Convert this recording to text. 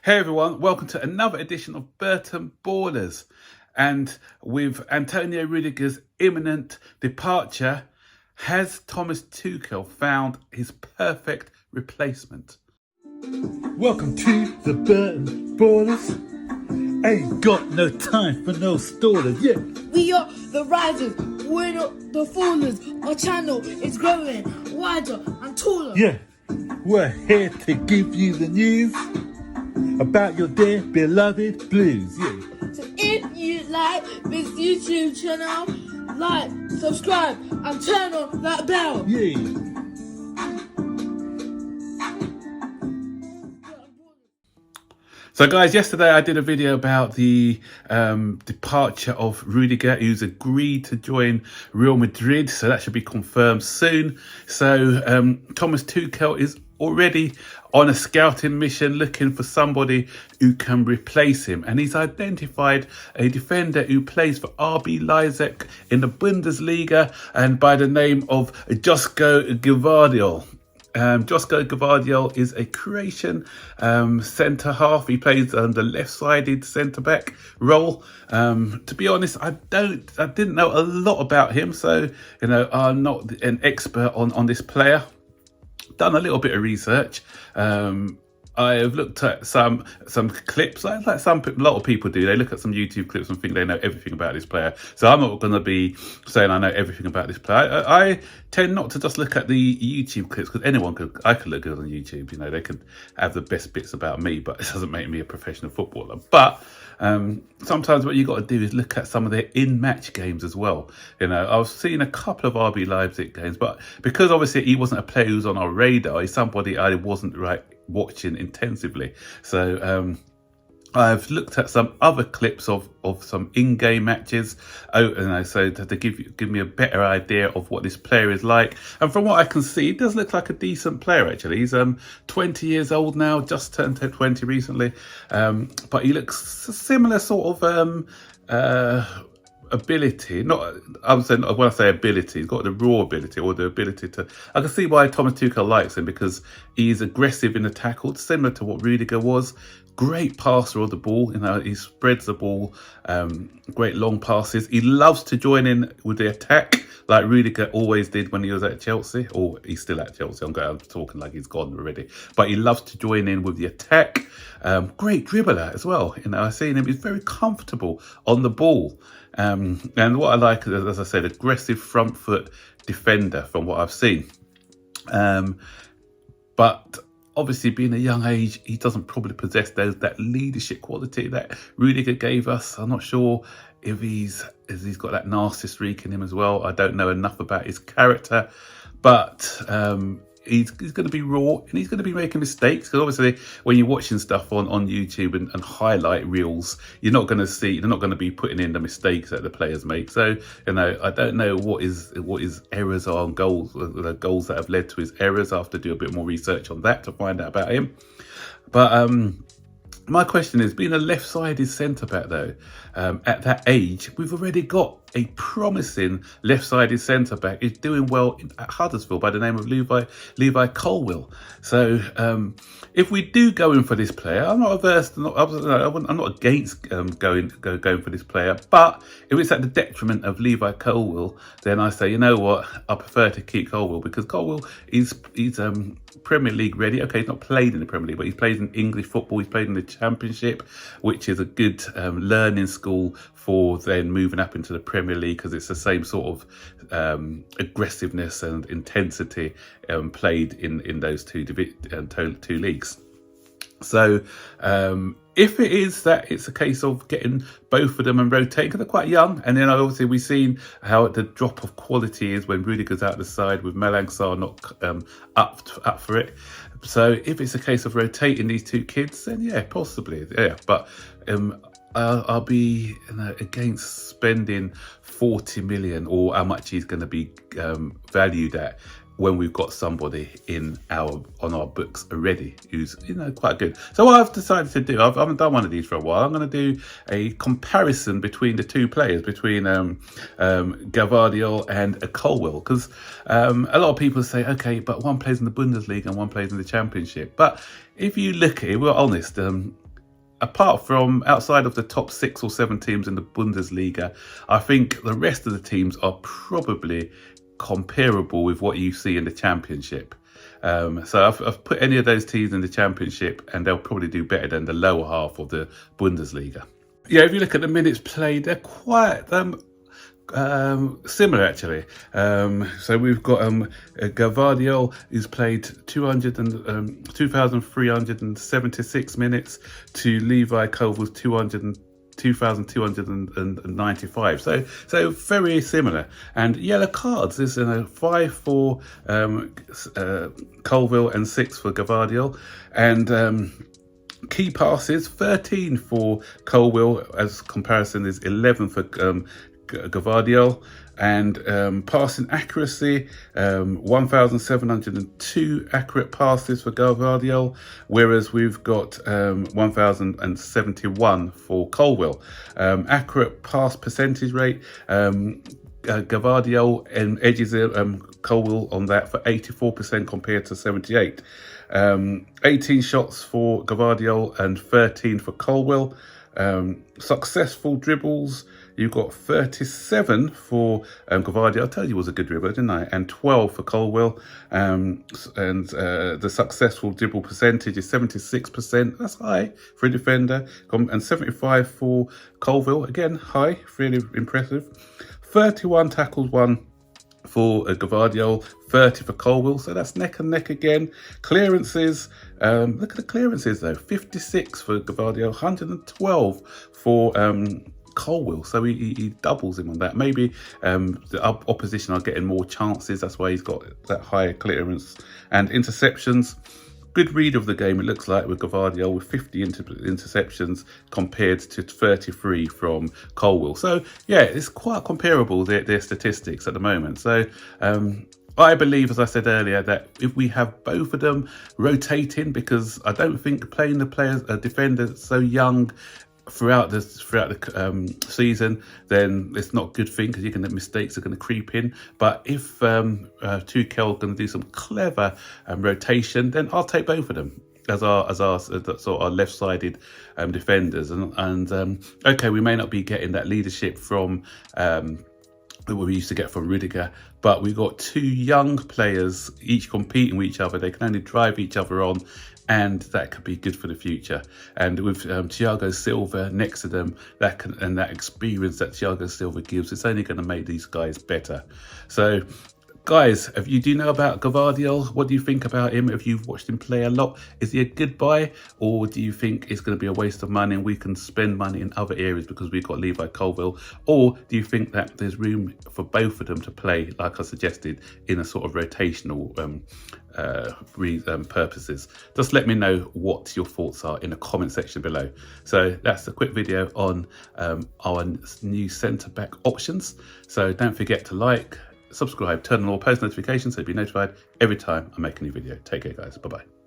Hey everyone, welcome to another edition of Burton Ballers. And with Antonio Rudiger's imminent departure, has Thomas Tuchel found his perfect replacement? Welcome to the Burton Ballers. Ain't got no time for no stallers, yeah. We are the risers, we're not the fallers. Our channel is growing wider and taller. Yeah, we're here to give you the news about your dear beloved Blues, yeah. So if you like this YouTube channel, like, subscribe and turn on that bell. Yeah. So guys, yesterday I did a video about the departure of Rudiger, who's agreed to join Real Madrid. So that should be confirmed soon. So Thomas Tuchel is already on a scouting mission looking for somebody who can replace him. And he's identified a defender who plays for RB Leipzig in the Bundesliga and by the name of Joško Gvardiol. Joško Gvardiol is a Croatian centre half. He plays the left-sided centre back role. To be honest, I didn't know a lot about him, so I'm not an expert on this player. Done a little bit of research. I've looked at some clips, like a lot of people do. They look at some YouTube clips and think they know everything about this player. So I'm not going to be saying I know everything about this player. I tend not to just look at the YouTube clips because I could look good on YouTube. They could have the best bits about me, but it doesn't make me a professional footballer. But sometimes what you got to do is look at some of their in-match games as well. I've seen a couple of RB Leipzig games, but because obviously he wasn't a player who was on our radar, he's somebody I wasn't watching intensively. So I've looked at some other clips of some in-game matches, so to give me a better idea of what this player is like. And from what I can see, he does look like a decent player actually. He's 20 years old now, just turned 20 recently, but he looks a similar sort of ability. When I say ability, he's got the raw ability, or the ability to. I can see why Thomas Tuchel likes him, because he's aggressive in the tackle, similar to what Rudiger was. Great passer of the ball. He spreads the ball. Great long passes. He loves to join in with the attack, like Rudiger always did when he was at Chelsea, or he's still at Chelsea. I'm talking like he's gone already, but he loves to join in with the attack. Great dribbler as well. I've seen him. He's very comfortable on the ball. And what I like, as I said, aggressive front foot defender from what I've seen. But obviously, being a young age, he doesn't probably possess that leadership quality that Rudiger gave us. I'm not sure if he's got that nasty streak in him as well. I don't know enough about his character, but he's going to be raw and he's going to be making mistakes, because obviously when you're watching stuff on YouTube and highlight reels, they're not going to be putting in the mistakes that the players make. So I don't know what his errors are on goals, the goals that have led to his errors. I have to do a bit more research on that to find out about him. But my question is, being a left-sided centre-back though, at that age, we've already got a promising left-sided centre-back. He's doing well at Huddersfield by the name of Levi Colwill. So if we do go in for this player, I'm not averse. I'm not against going for this player. But if it's at the detriment of Levi Colwill, then I say, you know what, I prefer to keep Colwill, because Colwill he's Premier League ready. Okay, he's not played in the Premier League, but he's played in English football. He's played in the Championship, which is a good learning school for then moving up into the Premier League, because it's the same sort of aggressiveness and intensity played in those two leagues. So if it is that it's a case of getting both of them and rotating, because they're quite young, and then obviously we've seen how the drop of quality is when Rudiger's out the side with Malang Sarr not up for it. So if it's a case of rotating these two kids, then yeah, possibly, yeah. But I'll be against spending 40 million, or how much he's going to be valued at, when we've got somebody on our books already who's quite good. So what I've decided to do, I haven't done one of these for a while. I'm going to do a comparison between the two players, between Gvardiol and Colwill, because a lot of people say, okay, but one plays in the Bundesliga and one plays in the Championship. But if you look at it, we're honest. apart from outside of the top 6 or 7 teams in the Bundesliga, I think the rest of the teams are probably comparable with what you see in the Championship. So I've put any of those teams in the Championship and they'll probably do better than the lower half of the Bundesliga. Yeah, if you look at the minutes played, they're quite similar actually. So we've got Gvardiol, who's played 2,376 minutes, to Levi Colwill's 2,295. So very similar. And yellow cards, there's 5 for Colwill and 6 for Gvardiol. And key passes, 13 for Colwill, as comparison is 11 for Gvardiol. And passing accuracy, 1,702 accurate passes for Gvardiol, whereas we've got 1,071 for Colwill. Accurate pass percentage rate, Gvardiol edges Colwill on that for 84% compared to 78. 18 shots for Gvardiol and 13 for Colwill. Successful dribbles, you've got 37 for Gvardiol. I told you he was a good dribbler, didn't I? And 12 for Colwill. The successful dribble percentage is 76%. That's high for a defender. And 75 for Colwill. Again, high, really impressive. 31 tackles won for Gvardiol, 30 for Colwill, so that's neck and neck again. Clearances, look at the clearances though, 56 for Gvardiol, 112 for Colwill, so he doubles him on that. Maybe the opposition are getting more chances, that's why he's got that higher clearance. And interceptions, good read of the game, it looks like, with Gvardiol, with 50 interceptions compared to 33 from Colwill. So yeah, it's quite comparable, their statistics at the moment. So I believe, as I said earlier, that if we have both of them rotating, because I don't think playing the defenders so young throughout the season, then it's not a good thing, because mistakes are going to creep in. But if Tuchel going to do some clever rotation, then I'll take both of them as our sort of left-sided defenders. And okay, we may not be getting that leadership from that we used to get from Rudiger, but we've got 2 young players, each competing with each other. They can only drive each other on, and that could be good for the future. And with Thiago Silva next to them, and that experience that Thiago Silva gives, it's only going to make these guys better. So guys, if you do know about Gvardiol, what do you think about him? If you've watched him play a lot, is he a good buy, or do you think it's going to be a waste of money and we can spend money in other areas because we've got Levi Colwill? Or do you think that there's room for both of them to play, like I suggested, in a sort of rotational purposes? Just let me know what your thoughts are in the comment section below. So that's a quick video on our new centre-back options. So don't forget to like, subscribe, turn on all post notifications so you'll be notified every time I make a new video. Take care, guys. Bye-bye.